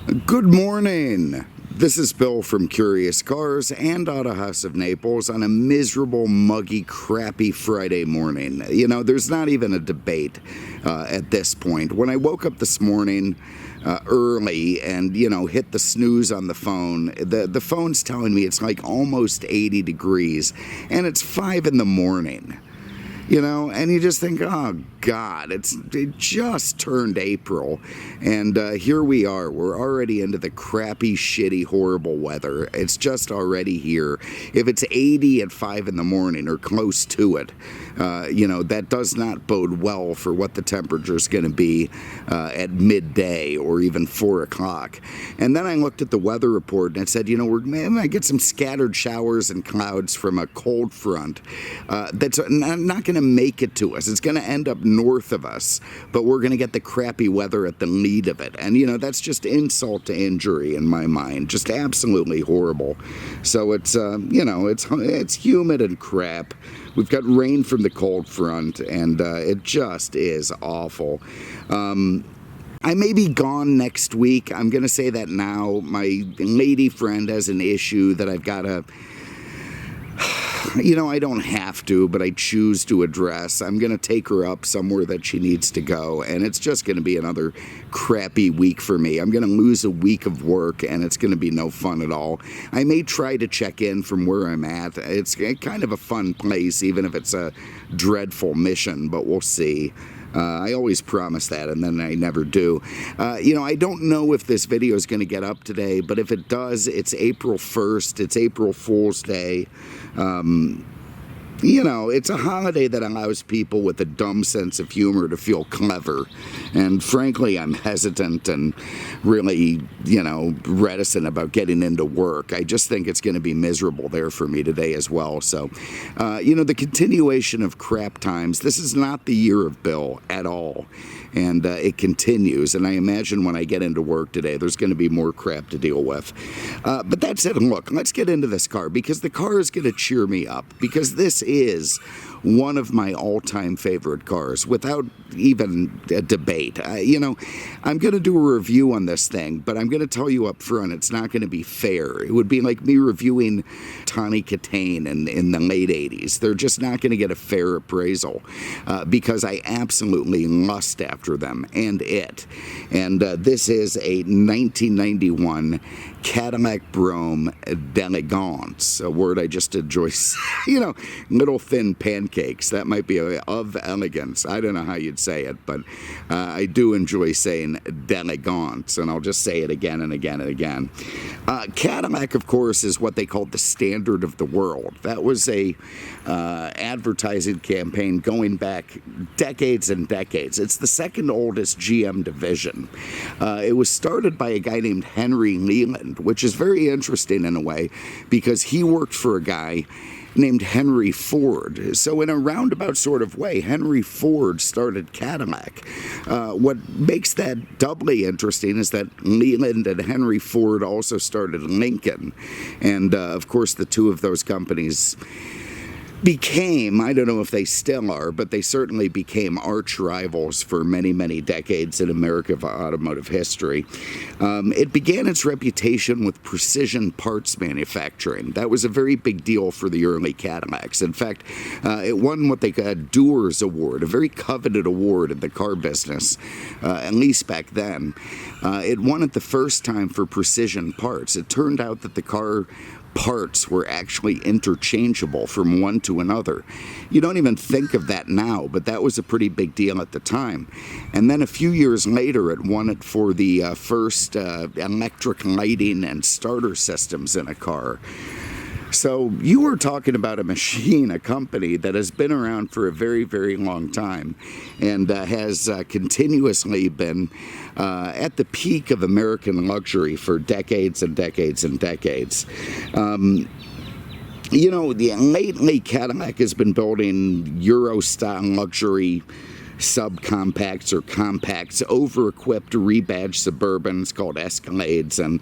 Good morning. This is Bill from Curious Cars and Autohaus of Naples on a miserable, muggy, crappy Friday morning. You know, there's not even a debate at this point. When I woke up this morning early and, hit the snooze on the phone, the phone's telling me it's like almost 80 degrees and it's 5 in the morning. And you just think, oh God, it just turned April, and here we are. We're already into the crappy, shitty, horrible weather. It's just already here. If it's 80 at 5 in the morning or close to it, that does not bode well for what the temperature is going to be at midday or even 4 o'clock. And then I looked at the weather report and it said, we're going to get some scattered showers and clouds from a cold front that's not going to make it to us. It's going to end up north of us, but we're going to get the crappy weather at the lead of it. And, that's just insult to injury in my mind. Just absolutely horrible. So it's, it's humid and crap. We've got rain from the cold front, and it just is awful. I may be gone next week. I'm going to say that now. My lady friend has an issue that I've got to... I don't have to, but I choose to address. I'm going to take her up somewhere that she needs to go, and it's just going to be another crappy week for me. I'm going to lose a week of work, and it's going to be no fun at all. I may try to check in from where I'm at. It's kind of a fun place, even if it's a dreadful mission, but we'll see. I always promise that, and then I never do. I don't know if this video is going to get up today, but if it does, it's April 1st. It's April Fool's Day. It's a holiday that allows people with a dumb sense of humor to feel clever. And frankly, I'm hesitant and really, reticent about getting into work. I just think it's going to be miserable there for me today as well. So, the continuation of crap times, this is not the year of Bill at all. And it continues. And I imagine when I get into work today, there's going to be more crap to deal with. But that said, look, let's get into this car, because the car is going to cheer me up, because this is one of my all-time favorite cars, without even a debate. I'm going to do a review on this thing, but I'm going to tell you up front, it's not going to be fair. It would be like me reviewing Tawny Katane in the late 80s. They're just not going to get a fair appraisal because I absolutely lust after them and it. And this is a 1991 Cadillac Brougham D'elegance, a word I just enjoy. Little thin pancakes. That might be of elegance. I don't know how you'd say it, but I do enjoy saying d'elegance, and I'll just say it again and again and again. Cadillac, of course, is what they called the standard of the world. That was a advertising campaign going back decades and decades. It's the second oldest GM division. It was started by a guy named Henry Leland, which is very interesting in a way, because he worked for a guy named Henry Ford. So in a roundabout sort of way, Henry Ford started Cadillac. What makes that doubly interesting is that Leland and Henry Ford also started Lincoln. And of course, the two of those companies became, I don't know if they still are, but they certainly became arch rivals for many, many decades in American automotive history. It began its reputation with precision parts manufacturing. That was a very big deal for the early Cadillacs. In fact, it won what they called a Dewar's Award, a very coveted award in the car business, at least back then. It won it the first time for precision parts. It turned out that the car parts were actually interchangeable from one to another. You don't even think of that now, but that was a pretty big deal at the time. And then a few years later, it won it for the first electric lighting and starter systems in a car. So you were talking about a machine, a company that has been around for a very, very long time and has continuously been at the peak of American luxury for decades and decades and decades. Lately Cadillac has been building Euro-style luxury subcompacts or compacts, over-equipped rebadged Suburbans called Escalades, and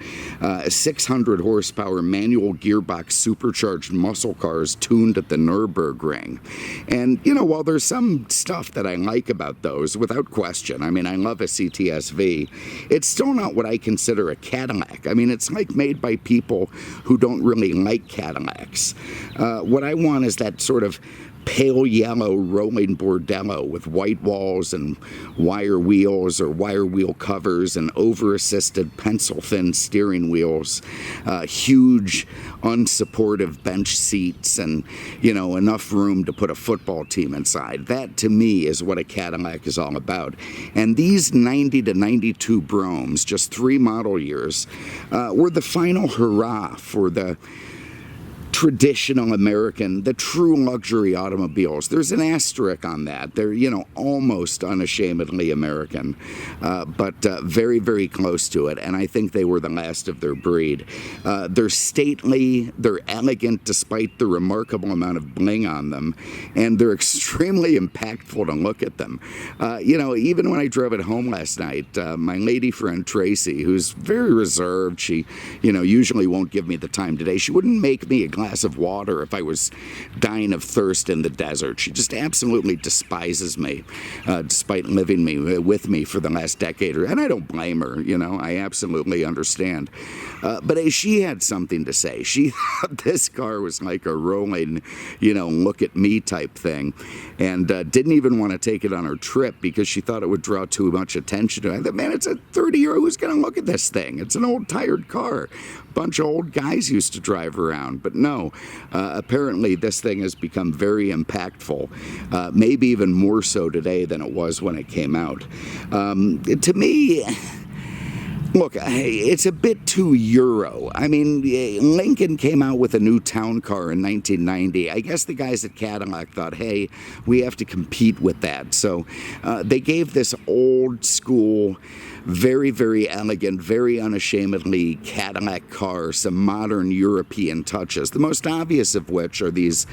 600 horsepower manual gearbox supercharged muscle cars tuned at the Nürburgring. And, you know, while there's some stuff that I like about those, without question, I mean, I love a CTSV, it's still not what I consider a Cadillac. I mean, it's like made by people who don't really like Cadillacs. What I want is that sort of pale yellow rolling bordello with white walls and wire wheels or wire wheel covers and over-assisted pencil-thin steering wheels, huge unsupportive bench seats, and, you know, enough room to put a football team inside. That, to me, is what a Cadillac is all about. And these 90 to 92 Broughams, just 3 model years, were the final hurrah for the traditional American, the true luxury automobiles. There's an asterisk on that. They're, you know, almost unashamedly American, but very, very close to it, and I think they were the last of their breed. They're stately, they're elegant despite the remarkable amount of bling on them, and they're extremely impactful to look at them. You know, even when I drove it home last night, my lady friend Tracy, who's very reserved, she, you know, usually won't give me the time today, she wouldn't make me a glass of water if I was dying of thirst in the desert. She just absolutely despises me, despite living with me for the last decade. And I don't blame her, you know, I absolutely understand. But she had something to say. She thought this car was like a rolling, you know, look at me type thing, and didn't even want to take it on her trip because she thought it would draw too much attention. I thought, man, it's a 30-year-old, who's going to look at this thing? It's an old tired car. A bunch of old guys used to drive around, but no, apparently this thing has become very impactful, maybe even more so today than it was when it came out. To me, look, it's a bit too Euro. I mean, Lincoln came out with a new town car in 1990. I guess the guys at Cadillac thought, hey, we have to compete with that. So they gave this old school, very, very elegant, very unashamedly Cadillac car some modern European touches, the most obvious of which are these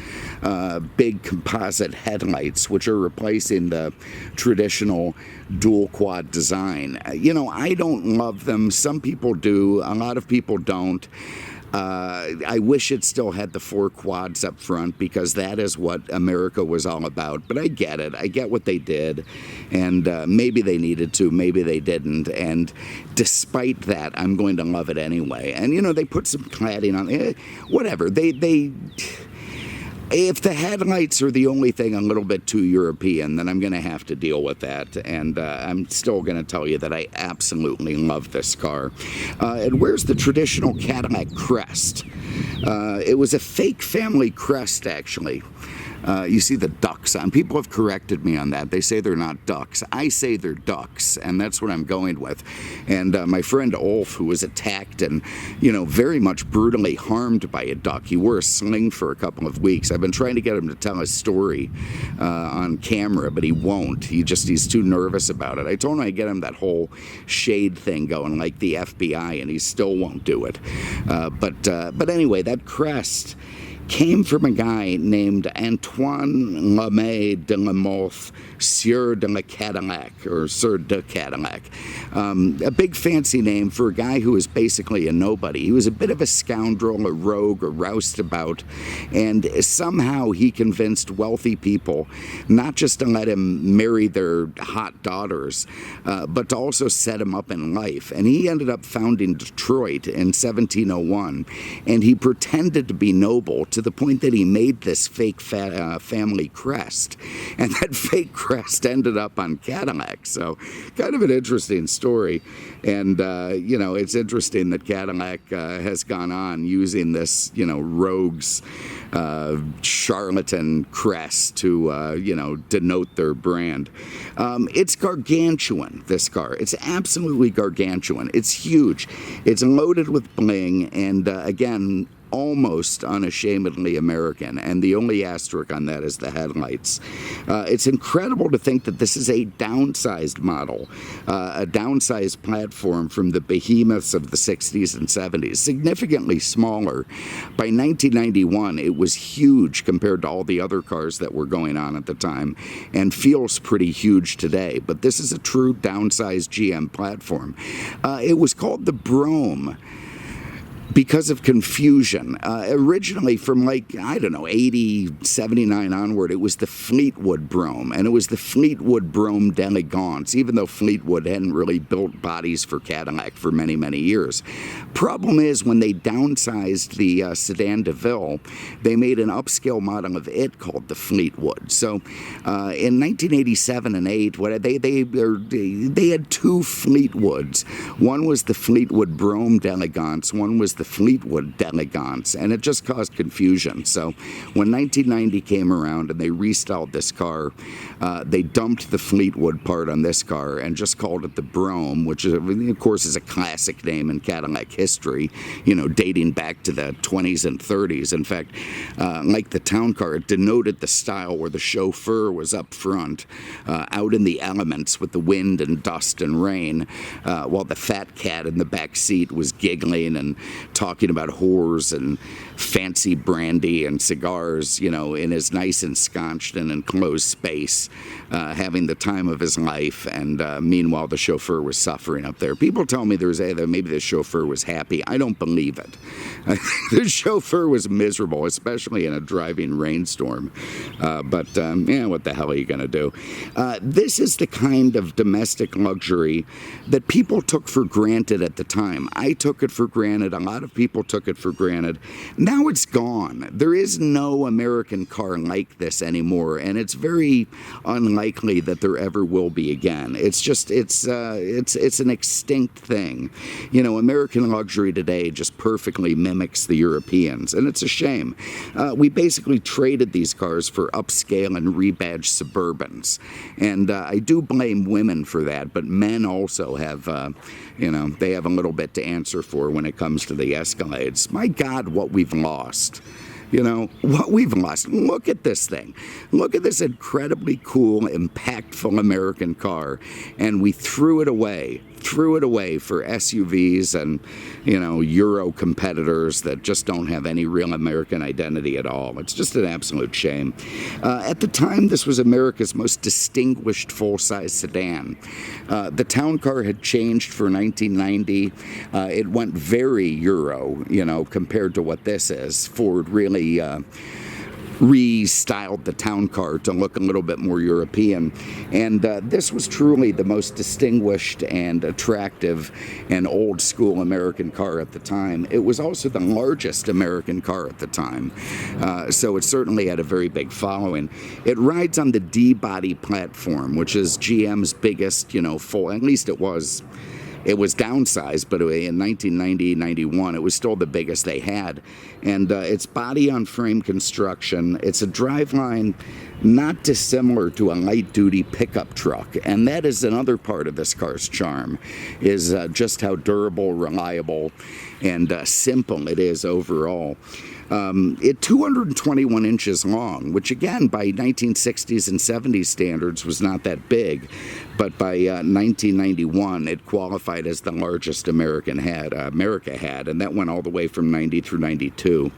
big composite headlights, which are replacing the traditional dual quad design. You know, I don't love them. Some people do. A lot of people don't. I wish it still had the 4 quads up front, because that is what America was all about. But I get it. I get what they did. And maybe they needed to, maybe they didn't. And despite that, I'm going to love it anyway. And, you know, they put some cladding on it. Whatever. If the headlights are the only thing a little bit too European, then I'm going to have to deal with that. And I'm still going to tell you that I absolutely love this car. And where's the traditional Cadillac crest? It was a fake family crest, actually. You see the ducks on. People have corrected me on that. They say they're not ducks. I say they're ducks, and that's what I'm going with. And my friend Ulf, who was attacked and, you know, very much brutally harmed by a duck, he wore a sling for a couple of weeks. I've been trying to get him to tell his story on camera, but he won't. He's too nervous about it. I told him I'd get him that whole shade thing going, like the FBI, and he still won't do it. But anyway, that crest came from a guy named Antoine Lemay de la Mothe, Sieur de la Cadillac, or Sir de Cadillac. A big fancy name for a guy who was basically a nobody. He was a bit of a scoundrel, a rogue, a roustabout, and somehow he convinced wealthy people not just to let him marry their hot daughters, but to also set him up in life. And he ended up founding Detroit in 1701, and he pretended to be noble to the point that he made this fake family crest, and that fake crest ended up on Cadillac. So kind of an interesting story. And you know, it's interesting that Cadillac has gone on using this, you know, rogues charlatan crest to you know, denote their brand. It's gargantuan, this car. It's absolutely gargantuan. It's huge. It's loaded with bling, and again, almost unashamedly American, and the only asterisk on that is the headlights. It's incredible to think that this is a downsized model, a downsized platform from the behemoths of the 60s and 70s, significantly smaller. By 1991, it was huge compared to all the other cars that were going on at the time, and feels pretty huge today. But this is a true downsized GM platform. It was called the Brougham because of confusion. Originally from 80, 79 onward, it was the Fleetwood Brougham, and it was the Fleetwood Brougham D'elegance, even though Fleetwood hadn't really built bodies for Cadillac for many, many years. Problem is, when they downsized the Sedan DeVille, they made an upscale model of it called the Fleetwood. So in 1987 and 8, they had two Fleetwoods. One was the Fleetwood Brougham D'elegance, one was the Fleetwood D'elegance, and it just caused confusion. So when 1990 came around and they restyled this car, they dumped the Fleetwood part on this car and just called it the Brougham, which is, of course, is a classic name in Cadillac history, dating back to the 20s and 30s. In fact, like the town car, it denoted the style where the chauffeur was up front, out in the elements with the wind and dust and rain, while the fat cat in the back seat was giggling and talking about whores and fancy brandy and cigars, in his nice ensconced and enclosed space, having the time of his life. And meanwhile, the chauffeur was suffering up there. People tell me that maybe the chauffeur was happy. I don't believe it. The chauffeur was miserable, especially in a driving rainstorm. But what the hell are you going to do? This is the kind of domestic luxury that people took for granted at the time. I took it for granted. A lot of people took it for granted. Now it's gone. There is no American car like this anymore, and it's very unlikely that there ever will be again. It's just, it's an extinct thing. American luxury today just perfectly mimics the Europeans, and it's a shame. We basically traded these cars for upscale and rebadged Suburbans, and I do blame women for that, but men also have, they have a little bit to answer for when it comes to the Escalades. My God, what we've lost. What we've lost. Look at this thing. Look at this incredibly cool, impactful American car, and we threw it away for SUVs and, Euro competitors that just don't have any real American identity at all. It's just an absolute shame. At the time, this was America's most distinguished full-size sedan. The town car had changed for 1990. It went very Euro, compared to what this is. Ford really restyled the town car to look a little bit more European, and this was truly the most distinguished and attractive and old school American car at the time. It was also the largest American car at the time, so it certainly had a very big following. It rides on the D-body platform, which is GM's biggest, full, at least it was downsized, but in 1990-91, it was still the biggest they had. And it's body-on-frame construction. It's a driveline not dissimilar to a light-duty pickup truck. And that is another part of this car's charm, is just how durable, reliable, and simple it is overall. It's 221 inches long, which again, by 1960s and 70s standards, was not that big. But by 1991, it qualified as the largest America had, and that went all the way from 90 through 92.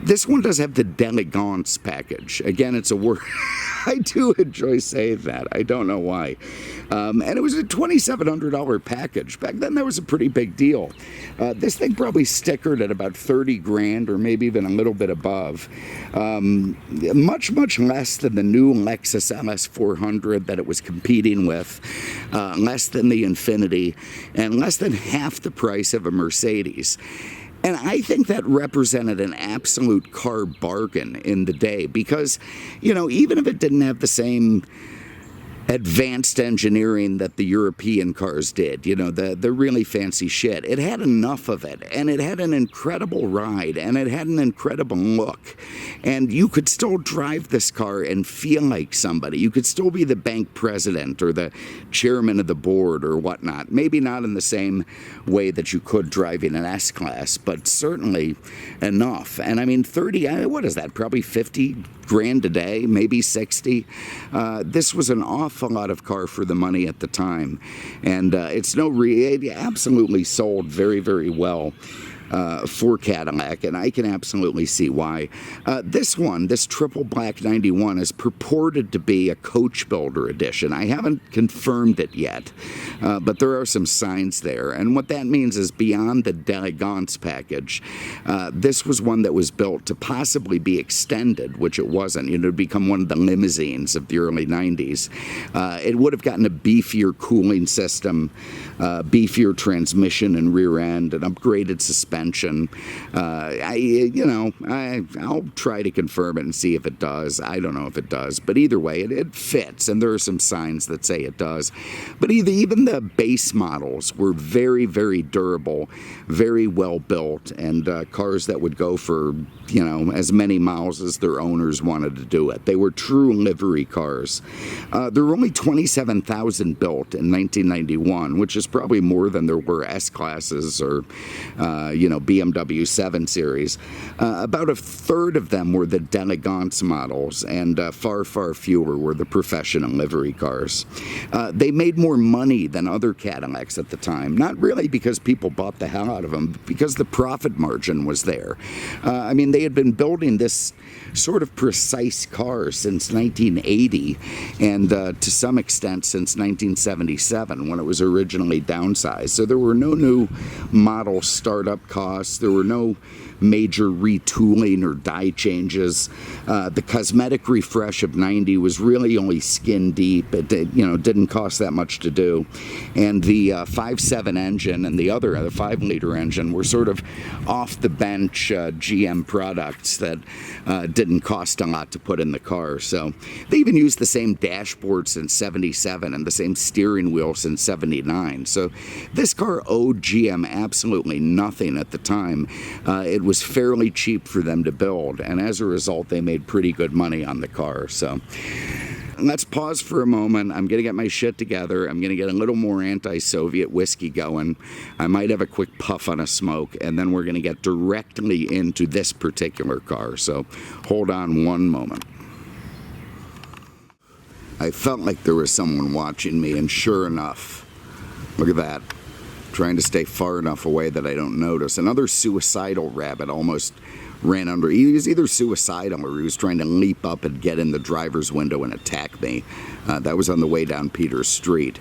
This one does have the d'elegance package. Again, it's a word. I do enjoy saying that. I don't know why. And it was a $2,700 package. Back then, that was a pretty big deal. This thing probably stickered at about 30 grand, or maybe even a little bit above. Much, much less than the new Lexus LS400 that it was competing with, less than the Infiniti, and less than half the price of a Mercedes. And I think that represented an absolute car bargain in the day because, even if it didn't have the same advanced engineering that the European cars did, you know, the really fancy shit. It had enough of it, and it had an incredible ride, and it had an incredible look. And you could still drive this car and feel like somebody. You could still be the bank president or the chairman of the board or whatnot. Maybe not in the same way that you could driving an S-Class, but certainly enough. And I mean, 30, what is that, probably 50 grand a day, maybe 60. This was an awful lot of car for the money at the time, and it absolutely sold very, very well for Cadillac, and I can absolutely see why. This triple black 91 is purported to be a coach builder edition. I haven't confirmed it yet, but there are some signs there, and what that means is beyond the d'elegance package, this was one that was built to possibly be extended, which it wasn't. It would become one of the limousines of the early 90s. It would have gotten a beefier cooling system, beefier transmission and rear end, an upgraded suspension. I'll try to confirm it and see if it does. I don't know if it does, but either way, it fits, and there are some signs that say it does. But even the base models were very, very durable, very well built, and cars that would go for, as many miles as their owners wanted to do it. They were true livery cars. There were only 27,000 built in 1991, which is probably more than there were S-Classes or, BMW 7 Series. About a third of them were the d'elegance models, and far, far fewer were the professional livery cars. They made more money than other Cadillacs at the time, not really because people bought the hell out of them, because the profit margin was there. They had been building this sort of precise car since 1980, and to some extent since 1977, when it was originally downsized. So there were no new model startup costs. There were no major retooling or die changes. The cosmetic refresh of 90 was really only skin deep. It didn't cost that much to do. And the 5.7 engine and the 5-liter engine were sort of off the bench GM products that didn't cost a lot to put in the car. So they even used the same dashboard since 77 and the same steering wheel since 79. So this car owed GM absolutely nothing at the time. It was fairly cheap for them to build, and as a result they made pretty good money on the car. So let's pause for a moment. I'm going to get my shit together. I'm going to get a little more anti-Soviet whiskey going. I might have a quick puff on a smoke, and then we're going to get directly into this particular car. So hold on one moment. I felt like there was someone watching me, and sure enough, look at that. Trying to stay far enough away that I don't notice. Another suicidal rabbit almost ran under. He was either suicidal or he was trying to leap up and get in the driver's window and attack me. That was on the way down Peters Street.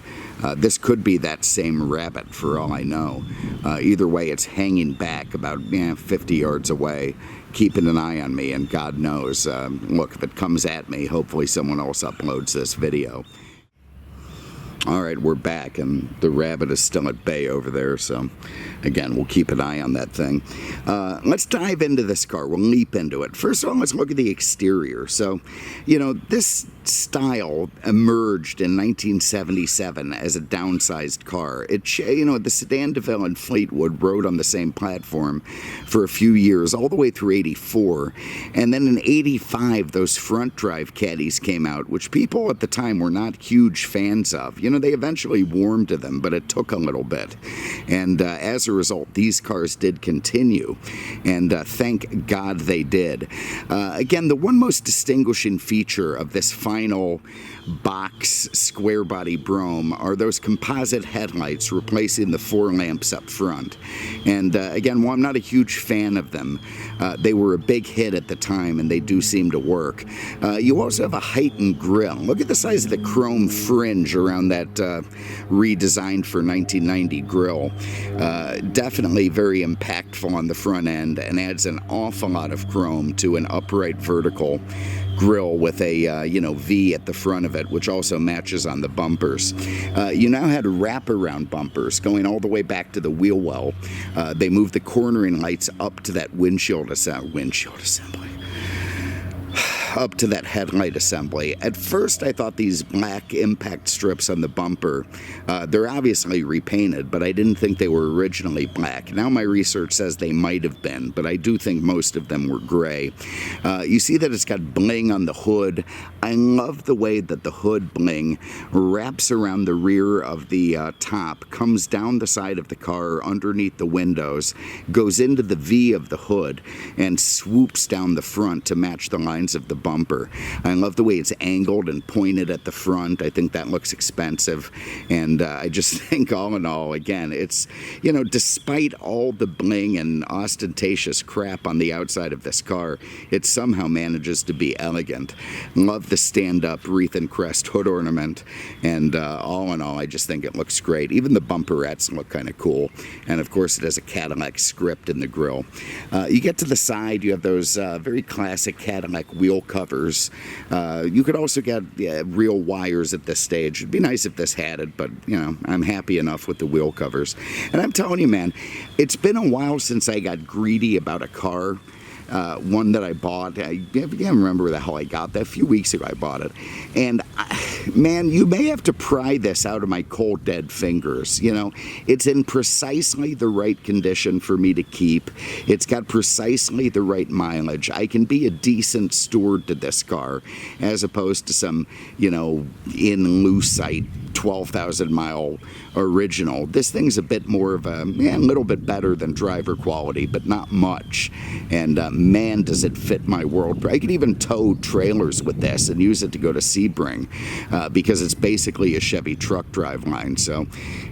This could be that same rabbit for all I know. Either way, it's hanging back about 50 yards away, keeping an eye on me, and God knows, look, if it comes at me, hopefully someone else uploads this video. Alright, we're back, and the rabbit is still at bay over there, so again, we'll keep an eye on that thing. Let's dive into this car. We'll leap into it. First of all, let's look at the exterior. So, this style emerged in 1977 as a downsized car. The Sedan DeVille and Fleetwood rode on the same platform for a few years, all the way through 84, and then in 85, those front drive caddies came out, which people at the time were not huge fans of. They eventually warmed to them, but it took a little bit. And as a result, these cars did continue. And thank God they did. Again, the one most distinguishing feature of this final box square body Brougham are those composite headlights replacing the 4 lamps up front. And again, while I'm not a huge fan of them, they were a big hit at the time, and they do seem to work. You also have a heightened grille. Look at the size of the chrome fringe around that redesigned for 1990 grille. Definitely very impactful on the front end, and adds an awful lot of chrome to an upright vertical grille with a V at the front of it, which also matches on the bumpers. You now had wraparound bumpers going all the way back to the wheel well. They moved the cornering lights up to that windshield assembly. up to that headlight assembly. At first, I thought these black impact strips on the bumper, they're obviously repainted, but I didn't think they were originally black. Now my research says they might have been, but I do think most of them were gray. You see that it's got bling on the hood. I love the way that the hood bling wraps around the rear of the top, comes down the side of the car underneath the windows, goes into the V of the hood, and swoops down the front to match the lines of the bumper. I love the way it's angled and pointed at the front. I think that looks expensive, and I just think all in all, again, it's, you know, despite all the bling and ostentatious crap on the outside of this car, it somehow manages to be elegant. Love the stand-up wreath and crest hood ornament, and all in all, I just think it looks great. Even the bumperettes look kind of cool, and of course it has a Cadillac script in the grille. You get to the side, you have those very classic Cadillac wheel covers. You could also get real wires at this stage. It'd be nice if this had it, but you know, I'm happy enough with the wheel covers. And I'm telling you, man, it's been a while since I got greedy about a car. One that I bought, I can't remember where the hell I got that. A few weeks ago I bought it. And man, you may have to pry this out of my cold dead fingers. You know, it's in precisely the right condition for me to keep. It's got precisely the right mileage. I can be a decent steward to this car, as opposed to some, you know, in Lucite 12,000 mile original. This thing's a bit more of a little bit better than driver quality, but not much. And man, does it fit my world. I could even tow trailers with this and use it to go to Sebring, because it's basically a Chevy truck driveline. So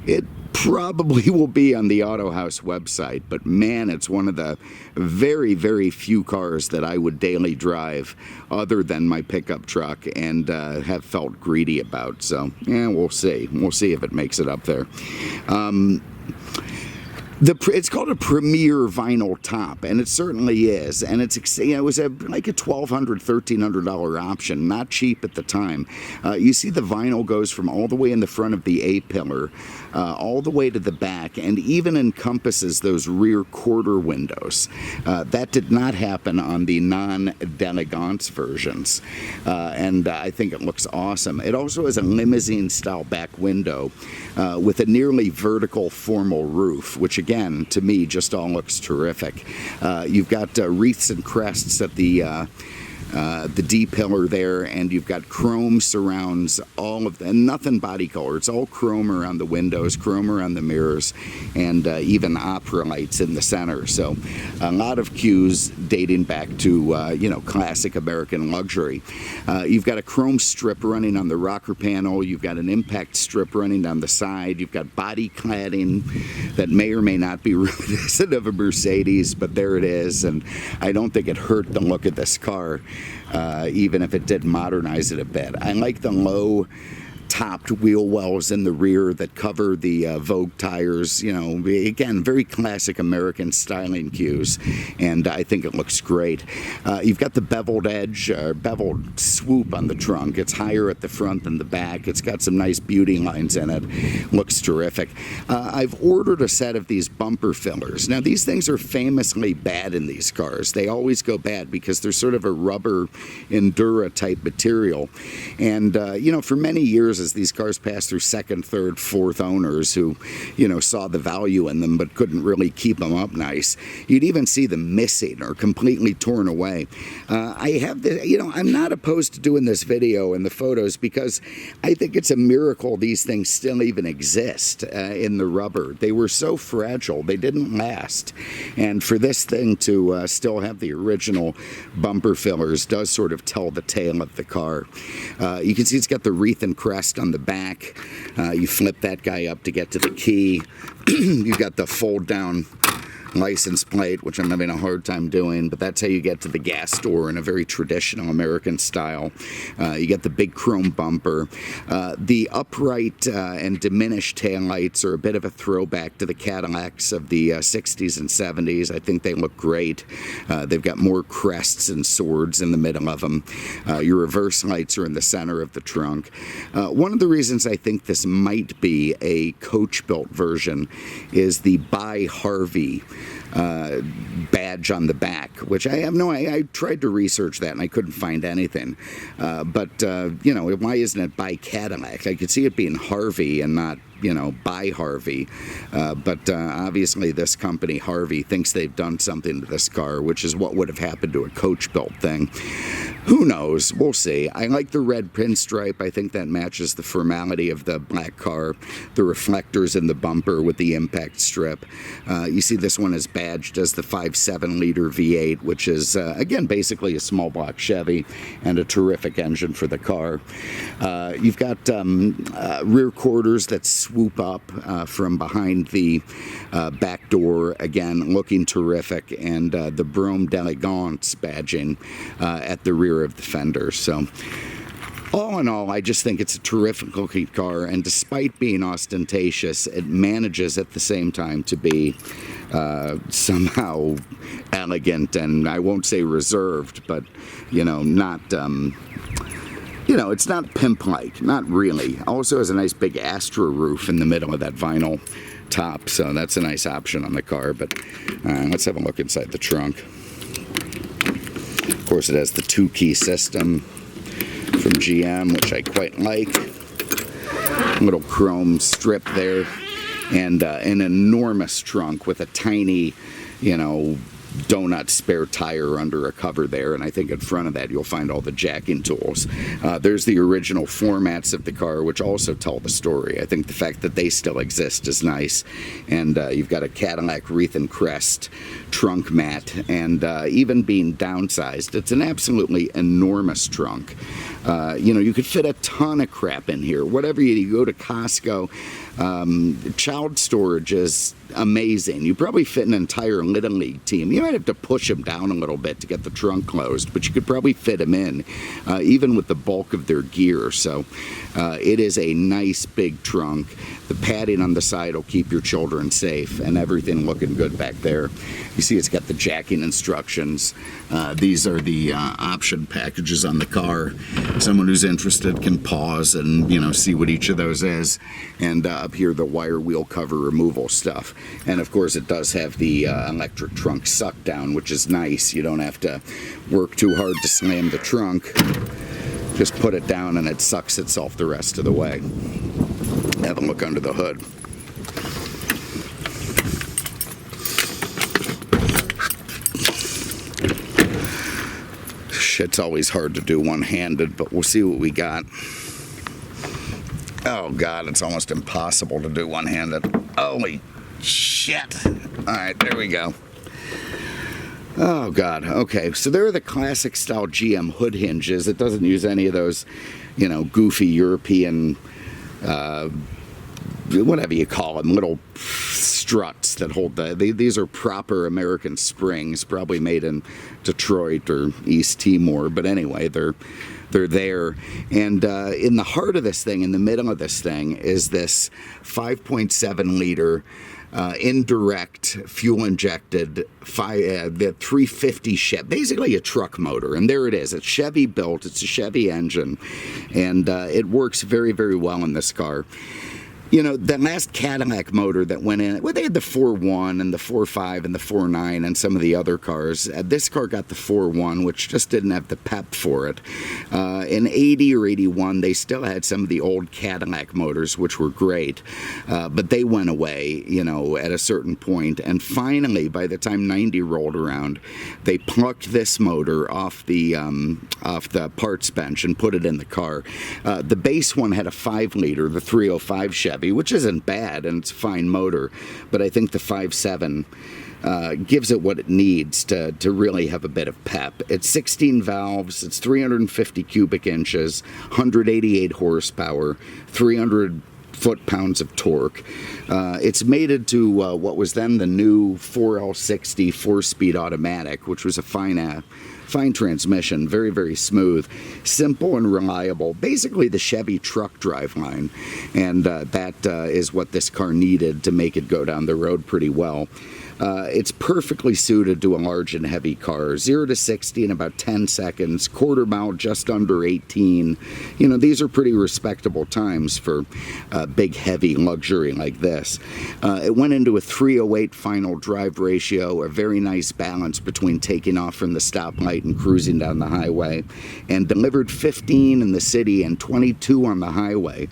it probably will be on the Autohaus website, but man, it's one of the very, very few cars that I would daily drive other than my pickup truck and have felt greedy about. So yeah, we'll see. We'll see if it makes it up there. It's called a premier vinyl top, and it certainly is. And it's, you know, it was like a $1,200, $1,300 option, not cheap at the time. You see the vinyl goes from all the way in the front of the A-pillar, all the way to the back, and even encompasses those rear quarter windows. That did not happen on the non-d'elegance versions, and I think it looks awesome. It also has a limousine-style back window with a nearly vertical formal roof, which again, to me, just all looks terrific. You've got wreaths and crests at the D-pillar there, and you've got chrome surrounds all of them, nothing body color. It's all chrome around the windows, chrome around the mirrors, and even opera lights in the center. So a lot of cues dating back to, you know, classic American luxury. You've got a chrome strip running on the rocker panel. You've got an impact strip running down the side. You've got body cladding that may or may not be reminiscent of a Mercedes, but there it is, and I don't think it hurt the look of this car. Even if it did modernize it a bit. I like the low topped wheel wells in the rear that cover the Vogue tires. You know, again, very classic American styling cues, and I think it looks great. You've got the beveled edge, beveled swoop on the trunk. It's higher at the front than the back. It's got some nice beauty lines in it. Looks terrific. I've ordered a set of these bumper fillers. Now, these things are famously bad in these cars. They always go bad because they're sort of a rubber Endura type material, and you know, for many years as these cars passed through second, third, fourth owners who, you know, saw the value in them but couldn't really keep them up nice, you'd even see them missing or completely torn away. I have the, you know, I'm not opposed to doing this video and the photos because I think it's a miracle these things still even exist in the rubber. They were so fragile, they didn't last, and for this thing to still have the original bumper fillers does sort of tell the tale of the car. You can see it's got the wreath and crest on the back. You flip that guy up to get to the key. You've got the fold down license plate, which I'm having a hard time doing, but that's how you get to the gas door in a very traditional American style. You get the big chrome bumper. The upright and diminished taillights are a bit of a throwback to the Cadillacs of the 60s and 70s. I think they look great. They've got more crests and swords in the middle of them. Your reverse lights are in the center of the trunk. One of the reasons I think this might be a coach-built version is the by Harvey badge on the back, which I tried to research that and I couldn't find anything. But why isn't it by Cadillac? I could see it being Harvey and not, by Harvey. But obviously this company, Harvey, thinks they've done something to this car, which is what would have happened to a coach-built thing. Who knows? We'll see. I like the red pinstripe. I think that matches the formality of the black car. The reflectors in the bumper with the impact strip. You see this one is badged as the 5.7 liter V8, which is, again, basically a small block Chevy and a terrific engine for the car. You've got rear quarters that swoop up from behind the back door, again, looking terrific, and the Brougham D'elegance badging at the rear of the fender. So all in all, I just think it's a terrific looking car, and despite being ostentatious, it manages at the same time to be somehow elegant, and I won't say reserved, but not it's not pimp-like, not really. Also has a nice big Astra roof in the middle of that vinyl top, so that's a nice option on the car. But let's have a look inside the trunk. Of course, it has the 2-key system from GM, which I quite like. Little chrome strip there, and an enormous trunk with a tiny, donut spare tire under a cover there, and I think in front of that you'll find all the jacking tools. There's the original formats of the car, which also tell the story. I think the fact that they still exist is nice, and you've got a Cadillac wreath and crest trunk mat, and even being downsized, it's an absolutely enormous trunk. You could fit a ton of crap in here. Whatever you go to Costco, child storage is amazing. You probably fit an entire Little League team. You might have to push them down a little bit to get the trunk closed, but you could probably fit them in, even with the bulk of their gear. So it is a nice big trunk. The padding on the side will keep your children safe, and everything looking good back there. You see it's got the jacking instructions. These are the option packages on the car. Someone who's interested can pause and see what each of those is. And up here, the wire wheel cover removal stuff. And of course, it does have the electric trunk suck down, which is nice. You don't have to work too hard to slam the trunk. Just put it down and it sucks itself the rest of the way. Have a look under the hood. Shit's always hard to do one-handed, but we'll see what we got. Oh God, it's almost impossible to do one-handed. Holy shit. Alright, there we go. Oh God, okay, so there are the classic style GM hood hinges. It doesn't use any of those, goofy European, whatever you call them, little struts that hold these are proper American springs, probably made in Detroit or East Timor, but anyway, they're there. And in the heart of this thing, in the middle of this thing, is this 5.7 liter indirect fuel injected the 350 Chevy, basically a truck motor, and there it is. It's Chevy built, it's a Chevy engine, and it works very, very well in this car. The last Cadillac motor that went in, well, they had the 4.1 and the 4.5 and the 4.9 and some of the other cars. This car got the 4.1, which just didn't have the pep for it. In 80 or 81, they still had some of the old Cadillac motors, which were great, but they went away, at a certain point. And finally, by the time 90 rolled around, they plucked this motor off the parts bench and put it in the car. The base one had a 5 liter, the 305 Chevy, which isn't bad, and it's a fine motor, but I think the 5.7 gives it what it needs to really have a bit of pep. It's 16 valves, it's 350 cubic inches, 188 horsepower, 300 foot-pounds of torque. It's mated to what was then the new 4L60 4-speed automatic, which was a fine transmission, very, very smooth, simple and reliable, basically the Chevy truck driveline, and that is what this car needed to make it go down the road pretty well. It's perfectly suited to a large and heavy car. 0 to 60 in about 10 seconds, quarter mile just under 18. You know, these are pretty respectable times for big, heavy luxury like this. It went into a 308 final drive ratio, a very nice balance between taking off from the stoplight and cruising down the highway, and delivered 15 in the city and 22 on the highway,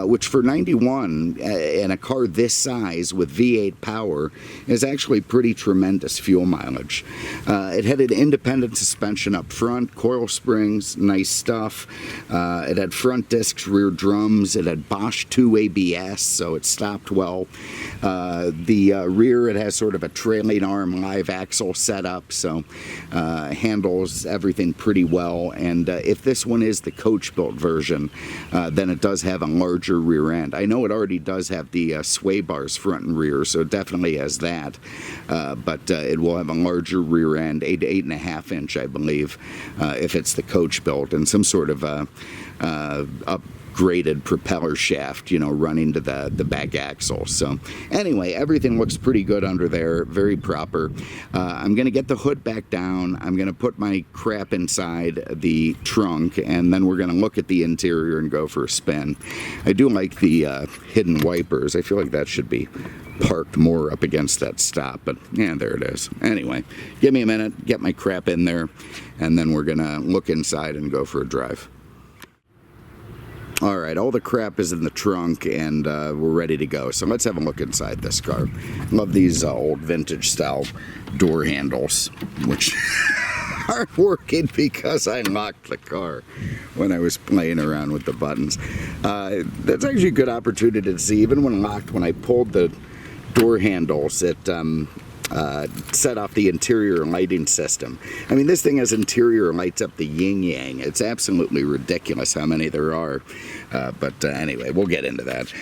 which for 91 in a car this size with V8 power is actually pretty tremendous fuel mileage. It had an independent suspension up front, coil springs, nice stuff. It had front discs, rear drums. It had Bosch 2 ABS, so it stopped well. The rear, it has sort of a trailing arm live axle setup, so handles everything pretty well. And if this one is the coach-built version, then it does have a larger rear end. I know it already does have the sway bars front and rear, so it definitely has that. But it will have a larger rear end, 8 to 8.5 inch, I believe, if it's the coach-built, and some sort of upgraded propeller shaft, you know, running to the back axle. So anyway, everything looks pretty good under there, very proper. I'm going to get the hood back down. I'm going to put my crap inside the trunk, and then we're going to look at the interior and go for a spin. I do like the hidden wipers. I feel like that should be parked more up against that stop, but yeah, there it is. Anyway, give me a minute, get my crap in there, and then we're going to look inside and go for a drive. Alright, all the crap is in the trunk, and we're ready to go. So let's have a look inside this car. Love these old vintage style door handles, which aren't working because I locked the car when I was playing around with the buttons. That's actually a good opportunity to see. Even when locked, when I pulled the door handles, it set off the interior lighting system. I mean, this thing has interior lights up the yin-yang. It's absolutely ridiculous how many there are. But anyway, we'll get into that.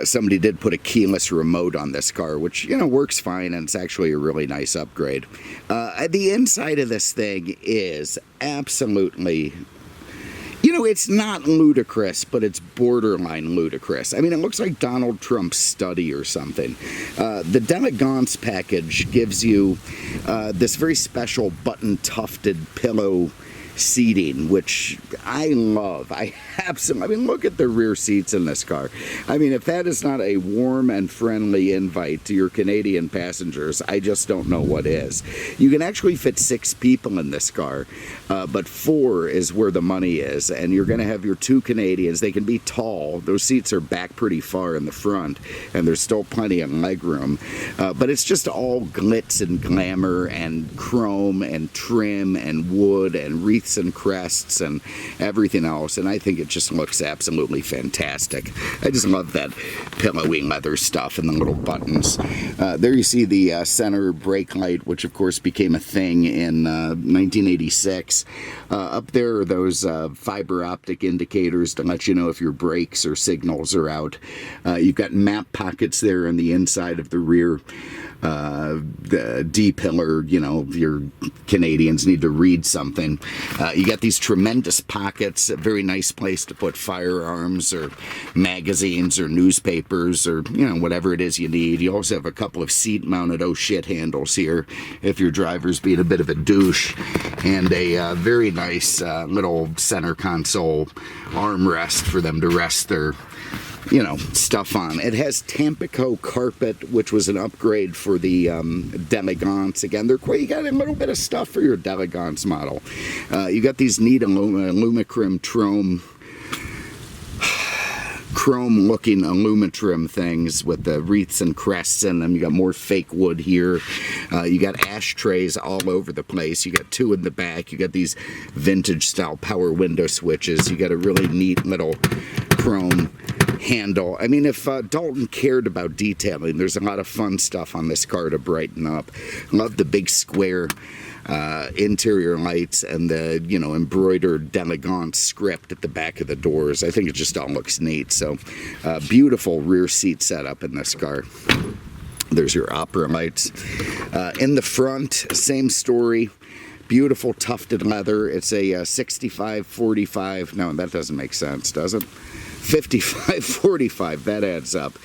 Somebody did put a keyless remote on this car, which, you know, works fine, and it's actually a really nice upgrade. The inside of this thing is absolutely... You know, it's not ludicrous, but it's borderline ludicrous. I mean, it looks like Donald Trump's study or something. The D'elegance package gives you this very special button-tufted pillow seating, which I love. I mean, look at the rear seats in this car. I mean, if that is not a warm and friendly invite to your Canadian passengers, I just don't know what is. You can actually fit 6 people in this car, but 4 is where the money is, and you're going to have your 2 Canadians. They can be tall. Those seats are back pretty far in the front, and there's still plenty of leg room, but it's just all glitz and glamour and chrome and trim and wood and wreaths and crests and everything else, and I think it just looks absolutely fantastic. I just love that pillowy leather stuff and the little buttons. There you see the center brake light, which of course became a thing in 1986. Up there are those fiber optic indicators to let you know if your brakes or signals are out. You've got map pockets there on the inside of the rear. The D-pillar, you know, your Canadians need to read something. You got these tremendous pockets, a very nice place to put firearms or magazines or newspapers or, you know, whatever it is you need. You also have a couple of seat-mounted oh shit handles here if your driver's being a bit of a douche, and a very nice little center console armrest for them to rest their, you know, stuff on. It has Tampico carpet, which was an upgrade for the D'elegance. Again, you got a little bit of stuff for your D'elegance model. You got these neat Alumacrim chrome looking aluminum things with the wreaths and crests in them. You got more fake wood here. You got ashtrays all over the place. You got 2 in the back. You got these vintage style power window switches. You got a really neat little chrome handle. I mean, if Dalton cared about detailing, there's a lot of fun stuff on this car to brighten up. Love the big square interior lights and the, you know, embroidered D'elegance script at the back of the doors. I think it just all looks neat. So beautiful rear seat setup in this car. There's your opera lights. In the front, same story. Beautiful tufted leather. It's a 65-45. No, that doesn't make sense, does it? 55-45, that adds up.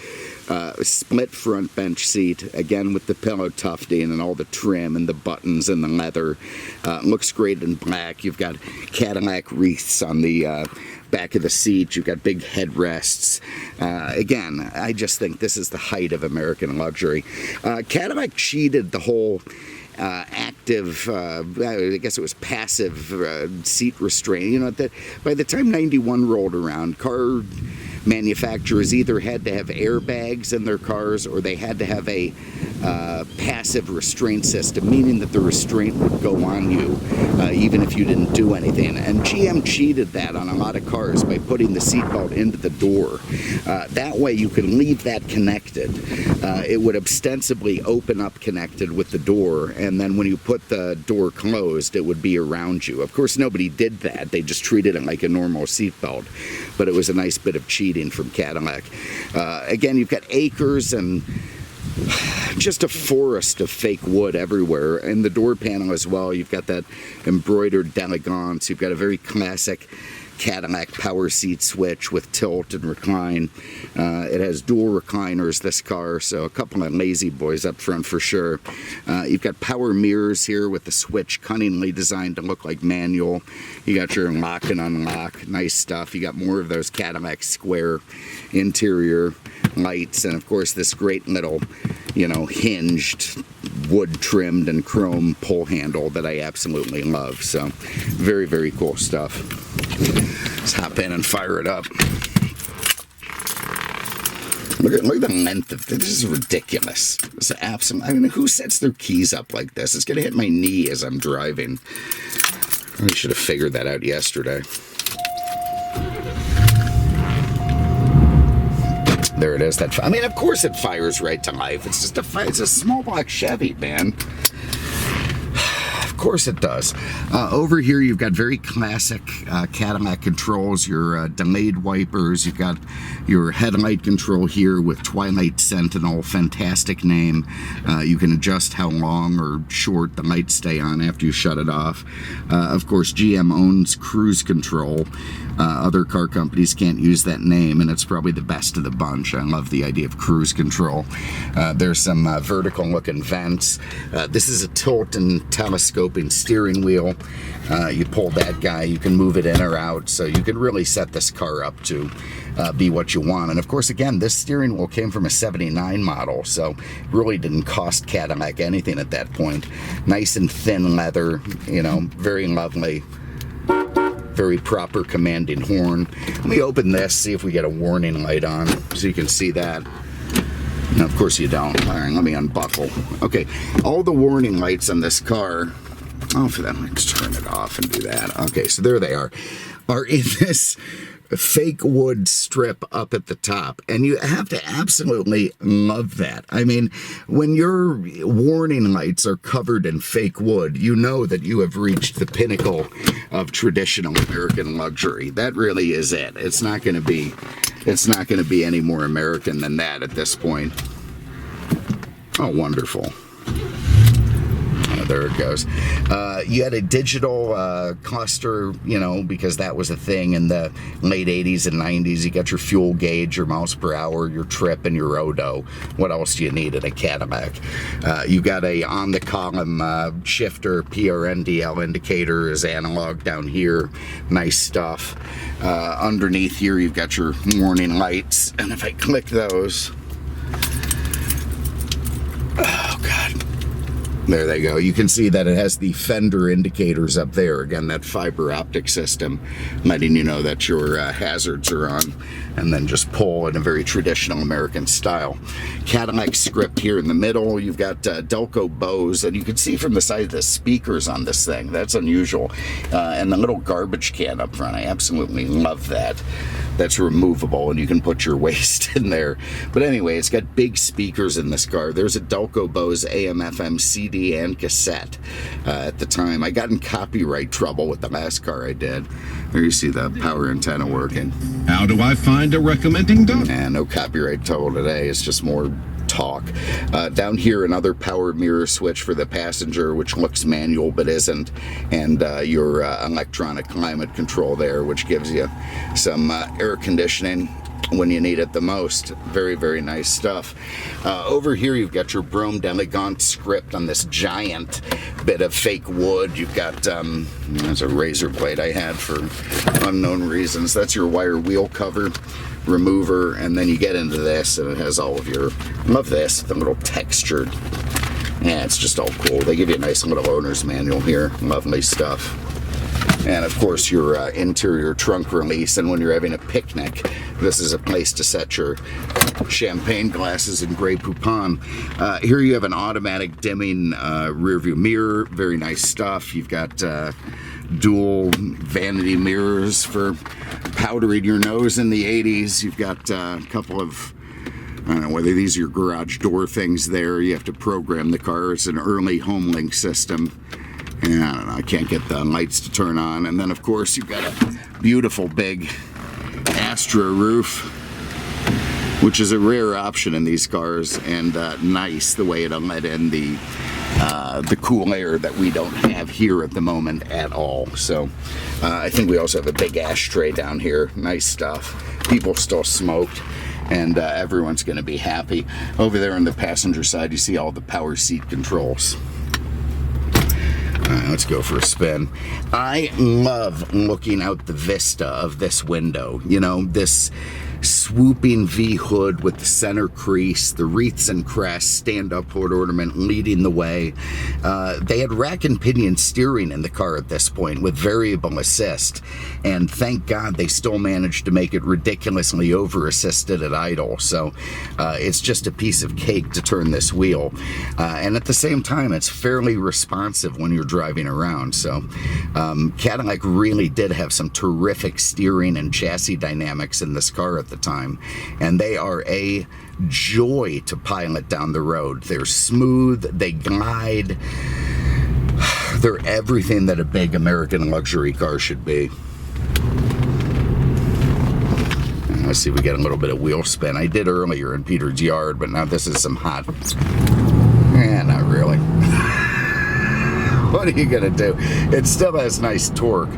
Split front bench seat, again with the pillow tufting and all the trim and the buttons and the leather. Looks great in black. You've got Cadillac wreaths on the back of the seat. You've got big headrests. Again, I just think this is the height of American luxury. Cadillac cheated the whole active, I guess it was passive seat restraint. You know, that by the time 91 rolled around, car manufacturers either had to have airbags in their cars or they had to have a passive restraint system, meaning that the restraint would go on you even if you didn't do anything. And GM cheated that on a lot of cars by putting the seatbelt into the door. That way you could leave that connected. It would ostensibly open up connected with the door, and then when you put the door closed, it would be around you. Of course, nobody did that. They just treated it like a normal seatbelt, but it was a nice bit of cheating from Cadillac. Again, you've got acres and just a forest of fake wood everywhere. In the door panel as well, you've got that embroidered d'elegance. You've got a very classic Cadillac power seat switch with tilt and recline. It has dual recliners, this car, so a couple of lazy boys up front for sure. You've got power mirrors here with the switch cunningly designed to look like manual. You got your lock and unlock, nice stuff. You got more of those Cadillac square interior lights, and of course this great little, you know, hinged, wood trimmed and chrome pull handle that I absolutely love. So very, very cool stuff. Let's hop in and fire it up. Look at the length of this. This is ridiculous. This is absolute. I mean, who sets their keys up like this? It's gonna hit my knee as I'm driving. I should have figured that out yesterday. There it is. I mean, of course it fires right to life. It's just it's a small block Chevy, man. Of course it does. Over here you've got very classic Cadillac controls, your delayed wipers. You've got your headlight control here with Twilight Sentinel, fantastic name. You can adjust how long or short the lights stay on after you shut it off. Of course, GM owns cruise control. Other car companies can't use that name, and it's probably the best of the bunch. I love the idea of cruise control. There's some vertical looking vents. This is a tilt and telescoping steering wheel. You pull that guy, you can move it in or out, so you can really set this car up to be what you want. And of course, again, this steering wheel came from a 79 model, so really didn't cost Cadillac anything at that point. Nice and thin leather, you know, very lovely. Very proper commanding horn. Let me open this, see if we get a warning light on, so you can see that. No, of course you don't. All right, let me unbuckle. Okay, all the warning lights on this car, oh, for that, let's turn it off and do that. Okay, so there they are in this fake wood strip up at the top, and you have to absolutely love that. I mean, when your warning lights are covered in fake wood, you know that you have reached the pinnacle of traditional American luxury. That really is it. It's not going to be any more American than that at this point. Oh, wonderful. There it goes. You had a digital cluster, you know, because that was a thing in the late 80s and 90s. You got your fuel gauge, your miles per hour, your trip, and your odo. What else do you need in a Cadillac? You got a on-the-column shifter, PRNDL indicator is analog down here. Nice stuff. Underneath here, you've got your warning lights. And if I click those, oh, God. There they go. You can see that it has the fender indicators up there. Again, that fiber optic system letting you know that your hazards are on, and then just pull in a very traditional American style. Cadillac script here in the middle. You've got Delco Bose, and you can see from the side of the speakers on this thing. That's unusual. And the little garbage can up front. I absolutely love that. That's removable, and you can put your waste in there. But anyway, it's got big speakers in this car. There's a Delco Bose AM/FM CD and cassette at the time. I got in copyright trouble with the last car I did. There you see the power antenna working. How do I find a recommending dog? And no copyright trouble today. It's just more talk. Down here, another power mirror switch for the passenger, which looks manual but isn't, and your electronic climate control there, which gives you some air conditioning. when you need it the most. Very, very nice stuff. Over here you've got your Brougham D'elegance script on this giant bit of fake wood. You've got, there's a razor blade I had for unknown reasons. That's your wire wheel cover remover, and then you get into this and it has all of your, love this, the little textured, yeah, it's just all cool. They give you a nice little owner's manual here. Lovely stuff. And of course your interior trunk release, and when you're having a picnic, this is a place to set your champagne glasses and Grey Poupon. Here you have an automatic dimming rear view mirror, very nice stuff. You've got dual vanity mirrors for powdering your nose in the 80s. You've got a couple of, I don't know whether these are your garage door things there. You have to program the car. It's an early home link system. And I don't know, I can't get the lights to turn on. And then of course you've got a beautiful big Astra roof, which is a rare option in these cars, and nice the way it'll let in the cool air that we don't have here at the moment at all. So I think we also have a big ashtray down here. Nice stuff. People still smoked, and everyone's going to be happy. Over there on the passenger side, you see all the power seat controls. Let's go for a spin. I love looking out the vista of this window. You know, this swooping V hood with the center crease, the wreaths and crests, stand-up hood ornament leading the way. They had rack and pinion steering in the car at this point with variable assist, and thank God they still managed to make it ridiculously over-assisted at idle. So it's just a piece of cake to turn this wheel, and at the same time it's fairly responsive when you're driving around. So Cadillac really did have some terrific steering and chassis dynamics in this car at the time, and they are a joy to pilot down the road. They're smooth, they glide, they're everything that a big American luxury car should be. Let's see, we get a little bit of wheel spin. I did earlier in Peter's yard, but now this is some hot, not really. What are you gonna do? It still has nice torque,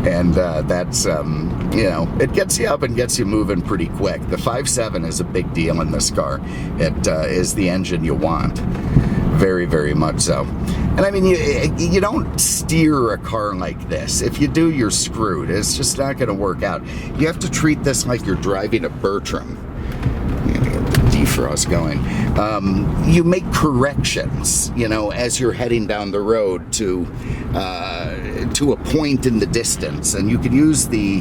and that's you know, it gets you up and gets you moving pretty quick. The 5.7 is a big deal in this car. It is the engine you want, very, very much so. And I mean, you don't steer a car like this. If you do, you're screwed. It's just not going to work out. You have to treat this like you're driving a Bertram. Defrost going. You make corrections, you know, as you're heading down the road to a point in the distance, and you can use the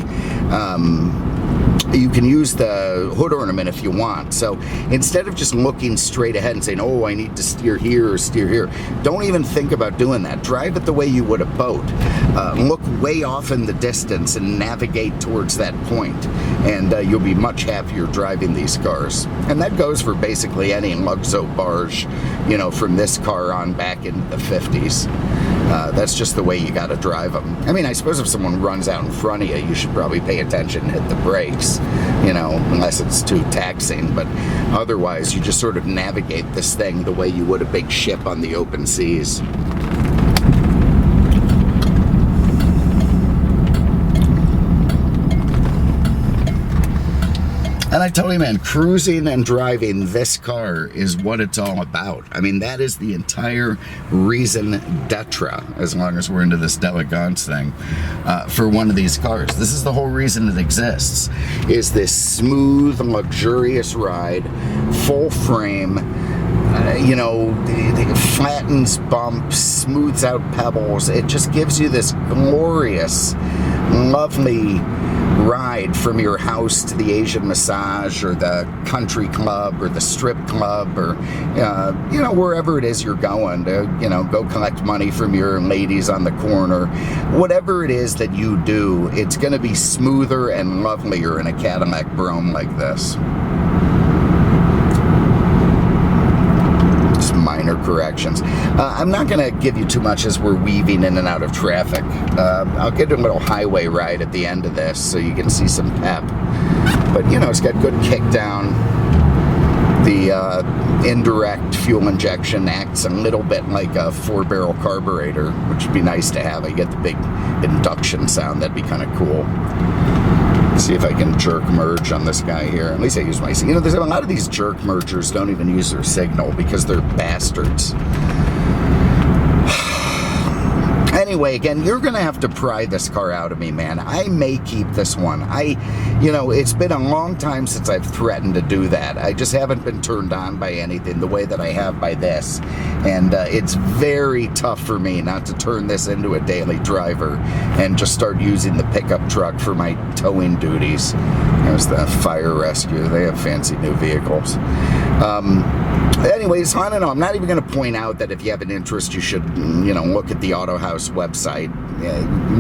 hood ornament if you want. So instead of just looking straight ahead and saying, oh, I need to steer here or steer here, don't even think about doing that. Drive it the way you would a boat. Look way off in the distance and navigate towards that point, and you'll be much happier driving these cars. And that goes for basically any Luxo barge, you know, from this car on back in the 50s. That's just the way you got to drive them. I mean, I suppose if someone runs out in front of you, you should probably pay attention and hit the brakes, you know, unless it's too taxing. But otherwise, you just sort of navigate this thing the way you would a big ship on the open seas. And I tell you, man, cruising and driving this car is what it's all about. I mean, that is the entire reason d'etre, as long as we're into this d'elegance thing, for one of these cars. This is the whole reason it exists, is this smooth, luxurious ride, full frame, you know, it flattens bumps, smooths out pebbles. It just gives you this glorious, lovely ride from your house to the Asian massage or the country club or the strip club, or you know, wherever it is you're going to, you know, go collect money from your ladies on the corner. Whatever it is that you do, it's going to be smoother and lovelier in a Cadillac Brougham like this. Just minor corrections. I'm not going to give you too much as we're weaving in and out of traffic. I'll get a little highway ride at the end of this so you can see some pep. But, you know, it's got good kick down. The indirect fuel injection acts a little bit like a 4-barrel carburetor, which would be nice to have. I get the big induction sound. That'd be kind of cool. See if I can jerk merge on this guy here. At least I use my, you know, there's a lot of these jerk mergers don't even use their signal because they're bastards. Anyway, again, you're going to have to pry this car out of me, man. I may keep this one. You know, it's been a long time since I've threatened to do that. I just haven't been turned on by anything the way that I have by this. And it's very tough for me not to turn this into a daily driver and just start using the pickup truck for my towing duties. There's the fire rescue. They have fancy new vehicles. Anyways, I don't know. I'm not even going to point out that if you have an interest, you should, you know, look at the Autohaus website.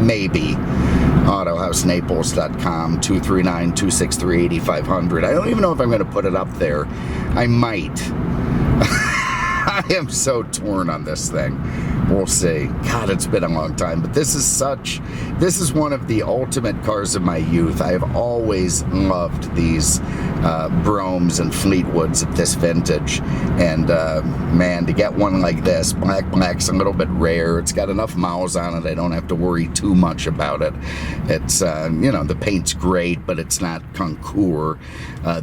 Maybe. Autohausnaples.com, 239-263-8500. I don't even know if I'm going to put it up there. I might. I am so torn on this thing. We'll see. God, it's been a long time, but this is one of the ultimate cars of my youth. I have always loved these Broughams and Fleetwoods of this vintage, and man, to get one like this, black's a little bit rare. It's got enough miles on it, I don't have to worry too much about it. It's, you know, the paint's great, but it's not concours.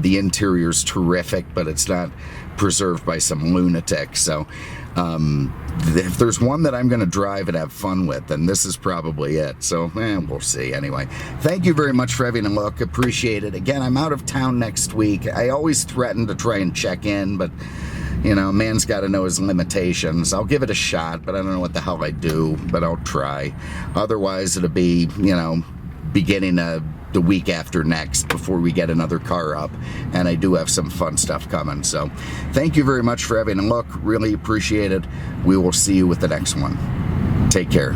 The interior's terrific, but it's not preserved by some lunatic. So if there's one that I'm going to drive and have fun with, then this is probably it. So we'll see. Anyway, thank you very much for having a look. Appreciate it. Again, I'm out of town next week. I always threaten to try and check in, but you know, man's got to know his limitations. I'll give it a shot, but I don't know what the hell I do, but I'll try. Otherwise, it'll be, you know, beginning the week after next before we get another car up, and I do have some fun stuff coming. So thank you very much for having a look. Really appreciate it. We will see you with the next one. Take care.